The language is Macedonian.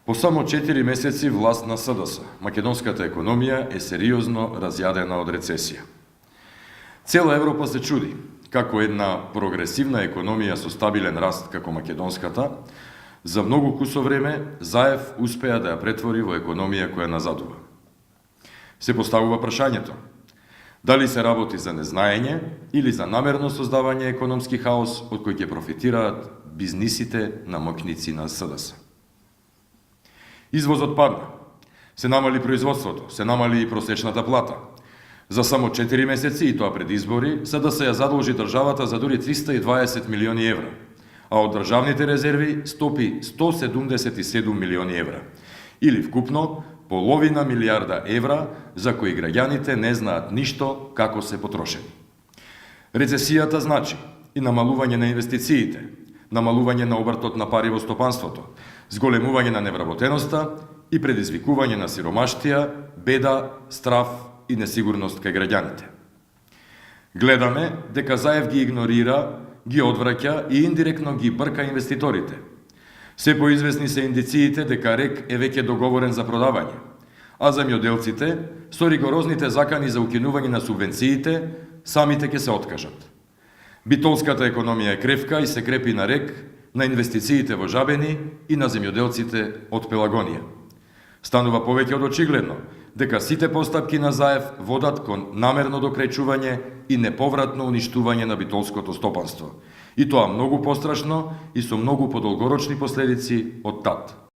По само 4 месеци власт на СДС, македонската економија е сериозно разјадена од рецесија. Цела Европа се чуди како една прогресивна економија со стабилен раст како македонската, за многу кусо време Заев успеа да ја претвори во економија која назадува. Се поставува прашањето: дали се работи за незнаење или за намерно создавање економски хаос од кој ќе профитираат бизнисите на моќници на СДС. Извозот падна, се намали производството, се намали и просечната плата. За само 4 месеци, и тоа пред избори, СДС ја задолжи државата за дури 320 милиони евра, а од државните резерви стопи 177 милиони евра, или вкупно половина милиарда евра за кои граѓаните не знаат ништо како се потрошени. Рецесијата значи и намалување на инвестициите, намалување на обртот на пари во стопанството, зголемување на невработеноста и предизвикување на сиромаштија, беда, страф и несигурност кај граѓаните. Гледаме дека Заев ги игнорира, ги одвраќа и индиректно ги брка инвеститорите. Се поизвестни се индициите дека РЕК е веќе договорен за продавање, а земјоделците, со ригорозните закани за укинување на субвенциите, самите ќе се откажат. Битолската економија е кревка и се крепи на РЕК, на инвестициите во жабени и на земјоделците од Пелагонија. Станува повеќе од очигледно дека сите постапки на Заев водат кон намерно докрајчување и неповратно уништување на битолското стопанство. И тоа многу пострашно и со многу подолгорочни последици од тат.